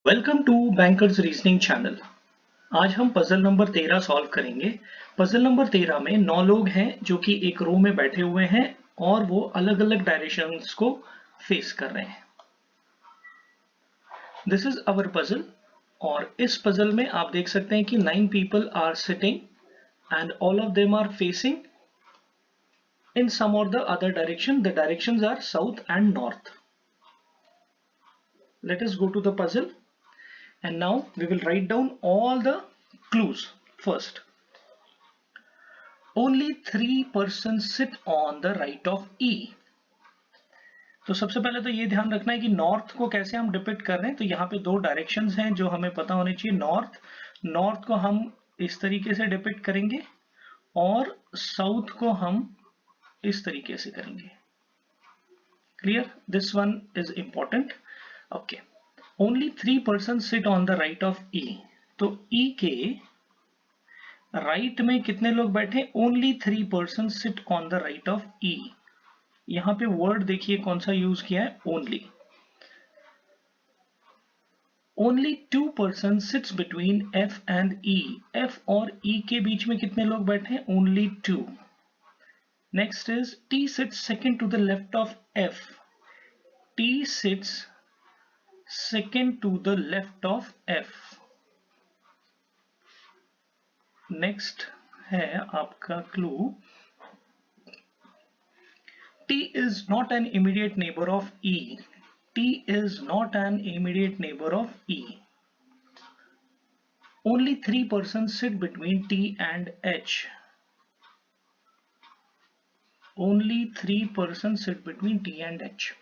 Welcome to bankers reasoning channel. आज हम puzzle number 13 solve करेंगे। पजल नंबर 13 में 9 लोग हैं जो कि एक रो में बैठे हुए हैं और वो अलग अलग डायरेक्शंस को फेस कर रहे हैं। दिस इज अवर पजल और इस पजल में आप देख सकते हैं कि 9 people are sitting and all of them are facing in some or the other direction. The directions are south and north. Let us go to the puzzle. And now we will write down all the clues. First, only 3 persons sit on the right of E. तो सबसे पहले तो ये ध्यान रखना है कि north को कैसे हम डिपिक्ट कर रहे हैं। तो यहाँ पे दो डायरेक्शंस हैं जो हमें पता होने चाहिए। नॉर्थ को हम इस तरीके से डिपिक्ट करेंगे और साउथ को हम इस तरीके से करेंगे। Clear? This one is important. Okay. Only 3 persons sit on the right of E. तो E के राइट में कितने लोग बैठे? Only 3 persons sit on the right of E. यहां पे वर्ड देखिए कौन सा यूज किया है? Only. Only 2 persons sits between F and E. F और E के बीच में कितने लोग बैठे? Only 2. Next is T sits second to the left of F. T sits second to the left of F. Next है आपका clue. T is not an immediate neighbor of E. T is not an immediate neighbor of E. Only 3 persons sit between T and H. Only 3 persons sit between T and H.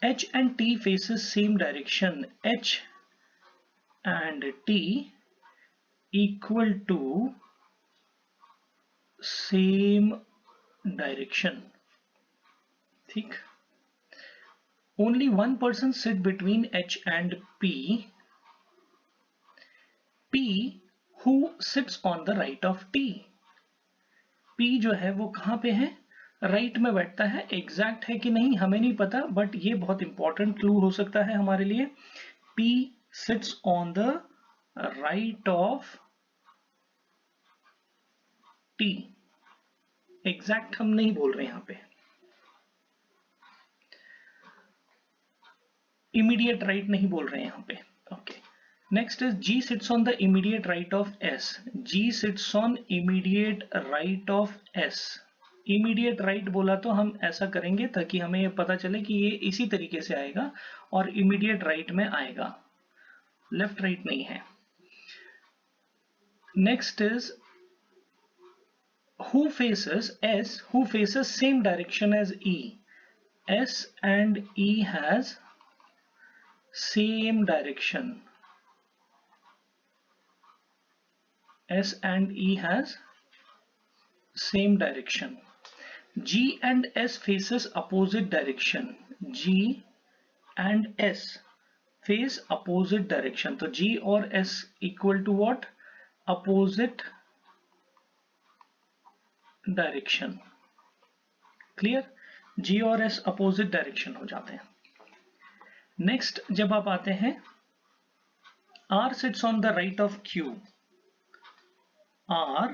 H and T faces same direction. H and T equal to same direction. ठीक. Only one person sit between H and P. P who sits on the right of T. P जो है वो कहाँ पे है? Right में बैठता है. एग्जैक्ट है कि नहीं हमें नहीं पता, बट ये बहुत इंपॉर्टेंट क्लू हो सकता है हमारे लिए. P sits on the right of T. Exact हम नहीं बोल रहे यहाँ पे. इमीडिएट राइट नहीं बोल रहे हैं यहाँ पे. Okay. Next is G sits on the immediate right of S. G sits on immediate right of S. Immediate right बोला तो हम ऐसा करेंगे ताकि हमें ये पता चले कि ये इसी तरीके से आएगा और इमीडिएट राइट में आएगा, लेफ्ट राइट नहीं है. Next is who faces S, who faces same direction as E. S and E has same direction. S and E has same direction. G and S faces opposite direction. G and S face opposite direction. तो G और S equal to what? Opposite direction. Clear? G और S opposite direction हो जाते हैं. Next जब आप आते हैं, R sits on the right of Q. R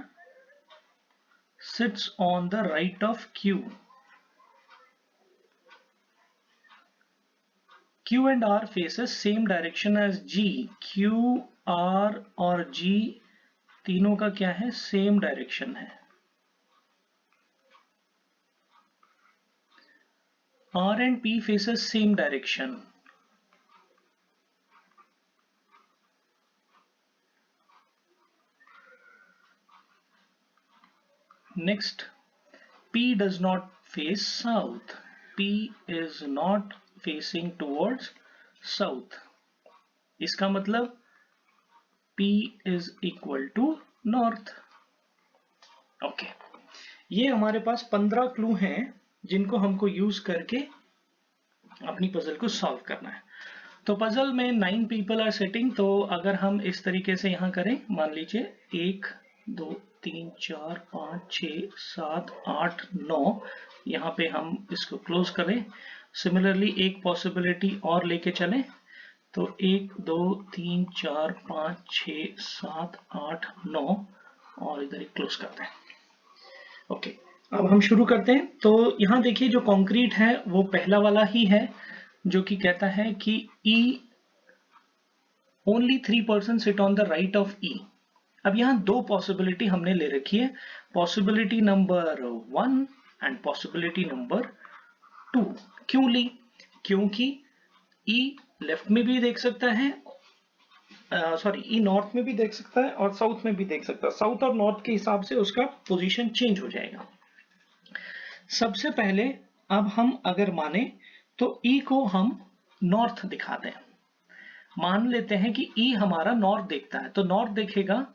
sits on the right of Q. Q and R faces same direction as G. Q, R और G तीनों का क्या है? सेम डायरेक्शन है. R and P faces same direction. Next, P does not face south. P is not facing towards south. इसका मतलब P is equal to north. Okay. ये हमारे पास 15 क्लू हैं जिनको हमको यूज करके अपनी पजल को सॉल्व करना है. तो पजल में 9 पीपल आर सिटिंग. तो अगर हम इस तरीके से यहां करें, मान लीजिए 1 2 3 4 5 6 7 8 9, यहाँ पे हम इसको क्लोज करें. सिमिलरली एक पॉसिबिलिटी और लेके चलें. तो 1 2 3 4 5 6 7 8 9 और इधर एक क्लोज करते हैं। ओके, अब हम शुरू करते हैं। तो यहाँ देखिए जो कंक्रीट है वो पहला वाला ही है जो कि कहता है कि E only 3% sit on the right of E। अब यहाँ दो पॉसिबिलिटी हमने ले रखी है, possibility number 1 and possibility number 2। क्यों ली? क्योंकि E लेफ्ट में भी देख सकता है, सॉरी E नॉर्थ में भी देख सकता है और साउथ में भी देख सकता है। साउथ और नॉर्थ के हिसाब से उसका पोजीशन चेंज हो जाएगा। सबसे पहले अब हम अगर माने तो E को हम नॉर्थ दिखा दें। मान लेते हैं कि E हमारा नॉर्थ देखता है, तो नॉर्थ देखेगा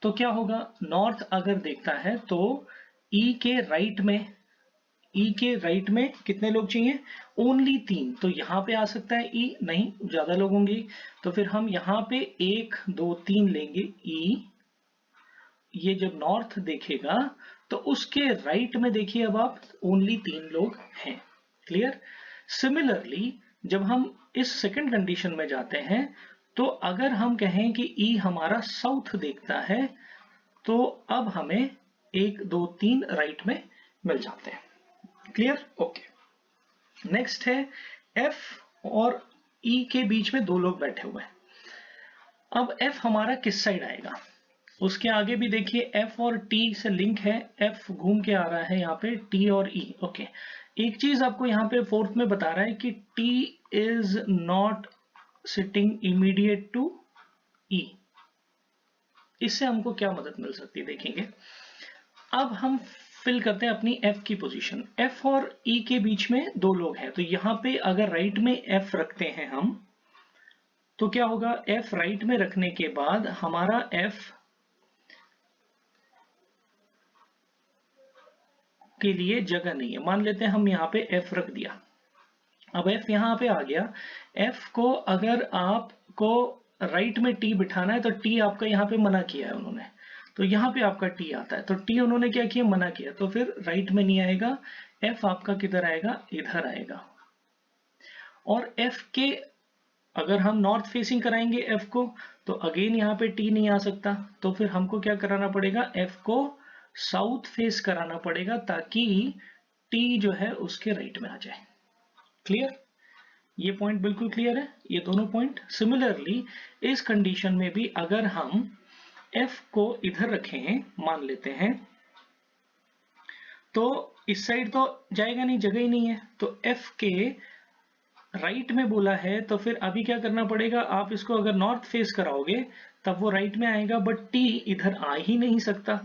तो क्या होगा, नॉर्थ अगर देखता है तो E के राइट में कितने लोग चाहिए, ओनली 3। तो यहाँ पे आ सकता है E, नहीं ज्यादा लोग होंगे, तो फिर हम यहाँ पे 1 2 3 लेंगे E। ये जब नॉर्थ देखेगा तो उसके राइट में देखिए अब आप ओनली 3 लोग हैं। क्लियर? सिमिलरली जब हम इस सेकंड कंडीशन में जाते हैं तो अगर हम कहें कि E हमारा साउथ देखता है तो अब हमें 1 2 3 राइट में मिल जाते हैं। क्लियर? ओके। नेक्स्ट है F और E के बीच में 2 लोग बैठे हुए हैं। अब F हमारा किस साइड आएगा, उसके आगे भी देखिए F और T से लिंक है, F घूम के आ रहा है यहाँ पे T और E। ओके, एक चीज आपको यहाँ पे फोर्थ में बता रहा है कि T is not sitting immediate to E। इससे हमको क्या मदद मिल सकती है देखेंगे। अब हम फिल करते हैं अपनी F की पोजीशन। F और E के बीच में 2 लोग हैं, तो यहाँ पे अगर राइट में F रखते हैं हम तो क्या होगा, F राइट में रखने के बाद हमारा F के लिए जगह नहीं है। मान लेते हैं हम यहाँ पे F रख दिया, अब F यहाँ पे आ गया। F को अगर आपको राइट में T बिठाना है तो T आपका यहाँ पे मना किया है उन्होंने, तो यहाँ पे आपका T आता है, तो T उन्होंने क्या किया, मना किया, तो फिर राइट में नहीं आएगा, F आपका किधर आएगा, इधर आएगा। और F के अगर हम नॉर्थ फेसिंग कराएंगे F को तो अगेन यहाँ पे T नहीं आ सकता, तो फिर हमको क्या कराना पड़ेगा, F को साउथ फेस कराना पड़ेगा ताकि T जो है उसके राइट में आ जाए। क्लियर? ये पॉइंट बिल्कुल क्लियर है, ये दोनों पॉइंट। सिमिलरली इस कंडीशन में भी अगर हम F को इधर रखें, मान लेते हैं, तो इस साइड तो जाएगा नहीं, जगह ही नहीं है, तो F के राइट में बोला है, तो फिर अभी क्या करना पड़ेगा, आप इसको अगर नॉर्थ फेस कराओगे तब वो राइट में आएगा, बट T इधर आ ही नहीं सकता,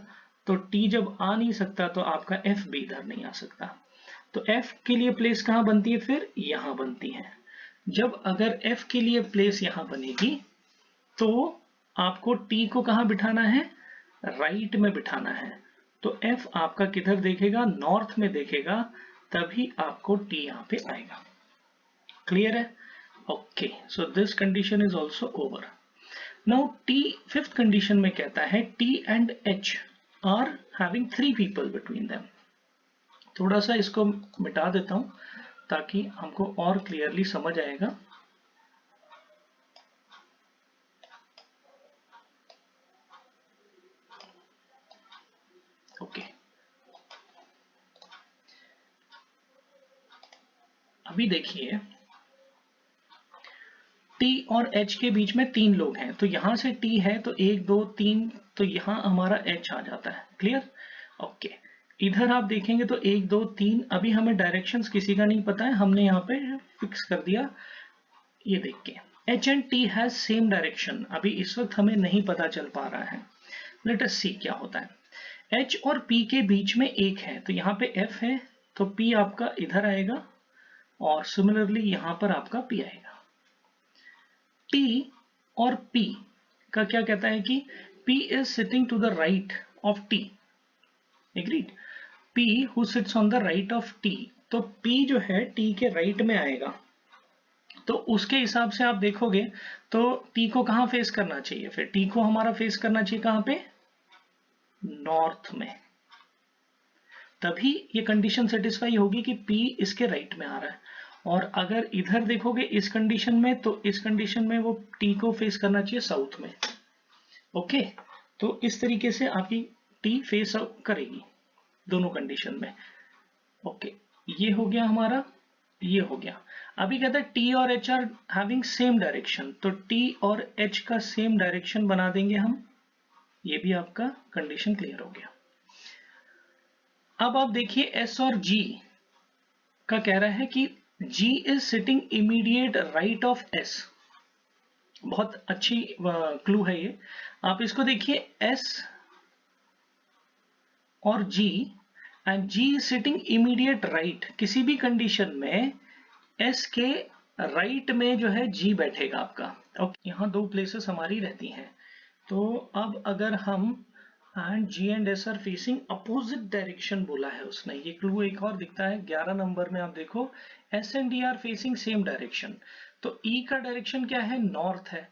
तो T जब आ नहीं सकता तो आपका F भी इधर नहीं आ सकता। तो F के लिए प्लेस कहाँ बनती है, फिर यहां बनती है। जब अगर F के लिए प्लेस यहां बनेगी तो आपको T को कहां बिठाना है, राइट में बिठाना है, तो F आपका किधर देखेगा, नॉर्थ में देखेगा, तभी आपको T यहां पे आएगा। क्लियर है? Okay, so this condition is also over. Now T fifth condition में कहता है T and H are having 3 people between them. थोड़ा सा इसको मिटा देता हूं ताकि हमको और क्लियरली समझ आएगा। ओके, अभी देखिए T और H के बीच में 3 लोग हैं, तो यहां से T है तो 1 2 3, तो यहां हमारा H आ जाता है। क्लियर? ओके, इधर आप देखेंगे तो 1 2 3, अभी हमें डायरेक्शंस किसी का नहीं पता है, हमने यहाँ पे फिक्स कर दिया ये देख के। H and T has same direction, अभी इस वक्त हमें नहीं पता चल पा रहा है, लेट अस सी क्या होता है। H और P के बीच में 1 है, तो यहाँ पे F है, तो P आपका इधर आएगा और सिमिलरली यहां पर आपका P आएगा। T और P का क्या कहता है कि P is sitting to the right of T, agreed? P who sits on the right of T, तो P जो है T के राइट में आएगा, तो उसके हिसाब से आप देखोगे तो T को कहां फेस करना चाहिए, फिर T को हमारा फेस करना चाहिए कहां पे, नॉर्थ में, तभी ये कंडीशन सेटिस्फाई होगी कि P इसके राइट में आ रहा है। और अगर इधर देखोगे इस कंडीशन में, तो इस कंडीशन में वो टी को फेस करना चाहिए साउथ में। ओके, तो इस तरीके से आपकी टी फेस करेगी दोनों कंडीशन में। ओके, ये हो गया हमारा, ये हो गया। अभी कहता है टी और H R having same direction, तो टी और एच का सेम डायरेक्शन बना देंगे हम। ये भी आपका कंडीशन क्लियर हो गया। अब आप देखिए एस और जी का कह रहा है कि G is sitting immediate right of S. बहुत अच्छी क्लू है ये। आप इसको देखिए, एस और G, and G is sitting immediate right. किसी भी कंडीशन में एस के राइट में जो है जी बैठेगा आपका। ओके, यहाँ दो प्लेसेस हमारी रहती हैं। तो अब अगर हम and G and S are facing opposite direction बोला है उसने, ये क्लू एक और दिखता है 11 नंबर में। आप देखो S and D R facing same direction, तो ई का डायरेक्शन क्या है, नॉर्थ है।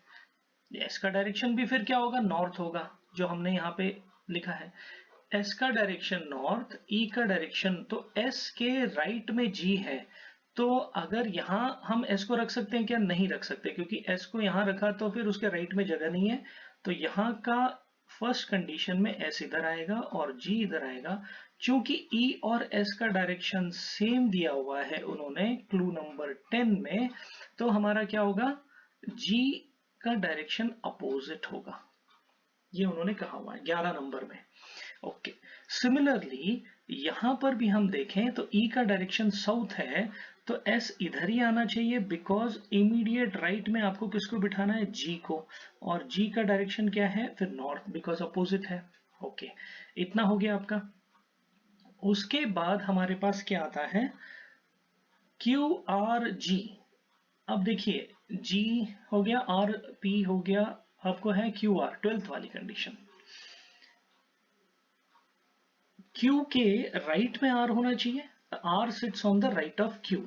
एस का डायरेक्शन भी फिर क्या होगा, नॉर्थ होगा, जो हमने यहाँ पे लिखा है। एस का डायरेक्शन नॉर्थ, ई का डायरेक्शन, तो एस के राइट में जी है। तो अगर यहाँ हम एस को रख सकते हैं क्या, नहीं रख सकते, क्योंकि एस को यहाँ रखा तो फिर उसके राइट में जगह नहीं है। तो यहाँ का फर्स्ट कंडीशन में एस इधर आएगा और जी इधर आएगा। क्योंकि ई और एस का डायरेक्शन सेम दिया हुआ है उन्होंने क्लू नंबर 10 में, तो हमारा क्या होगा, जी का डायरेक्शन अपोजिट होगा। ये उन्होंने कहा हुआ है 11 नंबर में। ओके, सिमिलरली यहां पर भी हम देखें तो ई का डायरेक्शन साउथ है, तो एस इधर ही आना चाहिए, बिकॉज इमीडिएट राइट में आपको किसको बिठाना है, जी को, और जी का डायरेक्शन क्या है फिर नॉर्थ, बिकॉज अपोजिट है। ओके, इतना हो गया आपका। उसके बाद हमारे पास क्या आता है, क्यू आर जी। अब देखिए जी हो गया, आर पी हो गया, आपको है क्यू आर, 12th वाली कंडीशन। क्यू के राइट में आर होना चाहिए, R sits on the right of Q,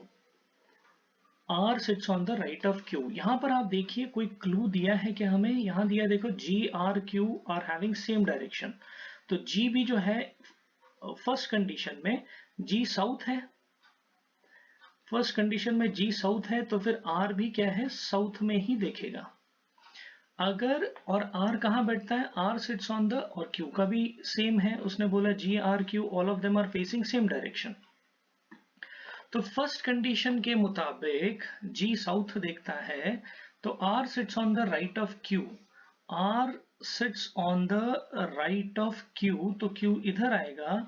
R sits on the right of Q. यहां पर आप देखिए कोई क्लू दिया है क्या हमें, यहां दिया देखो, G R Q are having same direction. तो जी भी जो है फर्स्ट कंडीशन में जी साउथ है, फर्स्ट कंडीशन में जी साउथ है, तो फिर आर भी क्या है, साउथ में ही देखेगा। अगर, और आर कहां बैठता है, आर सिट्स ऑन द, और क्यू का भी सेम है, उसने बोला G R Q all of them are facing same direction. तो फर्स्ट कंडीशन के मुताबिक जी साउथ देखता है, तो R sits on the right of Q, R sits on the right of Q, तो क्यू इधर आएगा।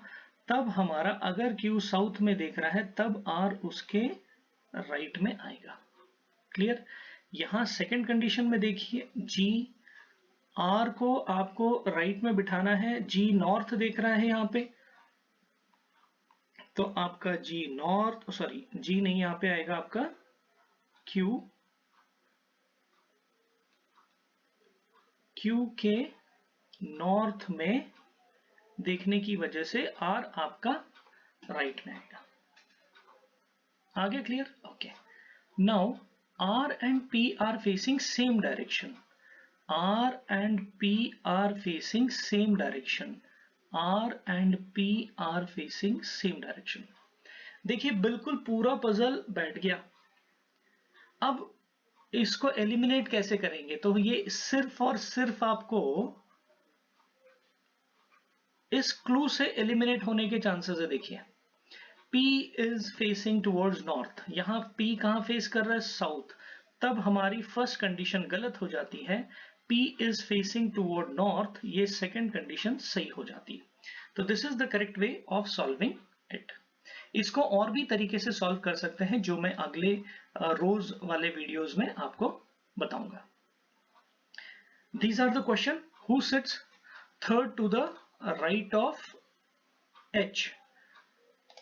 तब हमारा, अगर क्यू साउथ में देख रहा है, तब आर उसके राइट में आएगा। क्लियर। यहां सेकंड कंडीशन में देखिए, जी आर को आपको राइट में बिठाना है, जी नॉर्थ देख रहा है यहां पे, तो आपका जी नॉर्थ, सॉरी जी नहीं, यहां पे आएगा आपका क्यू, क्यू के नॉर्थ में देखने की वजह से आर आपका राइट में आएगा। आगे clear. Okay, now R and P are facing same direction, R and P are facing same direction, R and P are facing same direction। देखिए बिल्कुल पूरा पजल बैठ गया। अब इसको एलिमिनेट कैसे करेंगे, तो ये सिर्फ और सिर्फ आपको इस क्लू से एलिमिनेट होने के चांसेस है। देखिए P is facing towards north, यहां P कहां फेस कर रहा है, साउथ, तब हमारी फर्स्ट कंडीशन गलत हो जाती है, P is facing toward north, ये सेकंड कंडीशन सही हो जाती है। तो this is the correct way of solving it. इसको और भी तरीके से सॉल्व कर सकते हैं, जो मैं अगले रोज वाले वीडियोस में आपको बताऊंगा। These are the question, who sits third to the right of H।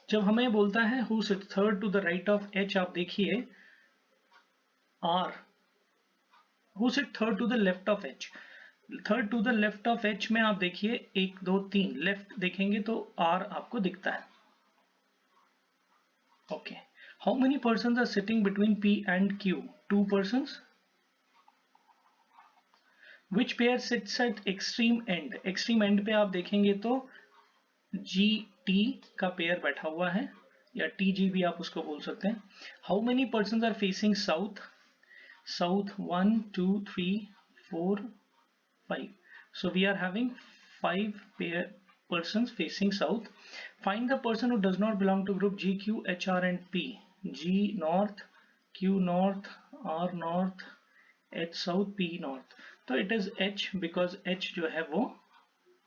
जब हमें बोलता है who sits third to the right of H, आप देखिए R, who sits third to the left of H, third to the left of H में आप देखिए 1 2 3 left देखेंगे तो R आपको दिखता है। Okay, how many persons are sitting between P and Q, 2 persons. Which pair sits at extreme end, extreme end पे आप देखेंगे तो जी टी का पेयर बैठा हुआ है, या TG भी आप उसको बोल सकते हैं. How many persons are facing south? South 1, 2, 3, 4, 5. So we are having 5 persons facing south. Find the person who does not belong to group G, Q, H, R and P. G north, Q north, R north, H south, P north. तो it is H because H जो है वो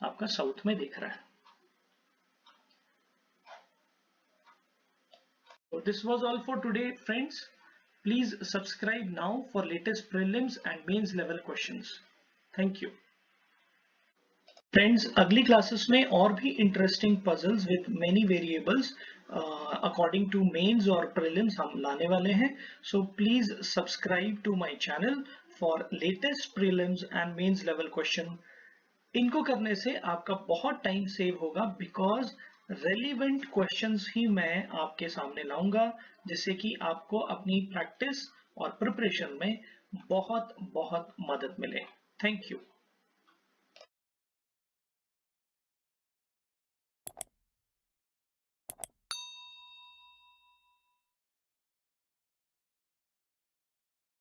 आपका south में दिख रहा है. So this was all for today, friends. Please subscribe now for latest prelims and mains level questions. Thank you. Friends, अगली क्लासेस में और भी interesting puzzles with many variables according to mains और प्रीलिम्स हम लाने वाले हैं. So please subscribe to my channel for latest prelims and mains level question. इनको करने से आपका बहुत टाइम सेव होगा बिकॉज रेलिवेंट क्वेश्चंस ही मैं आपके सामने लाऊंगा, जिससे कि आपको अपनी प्रैक्टिस और प्रिपरेशन में बहुत बहुत मदद मिले. Thank you.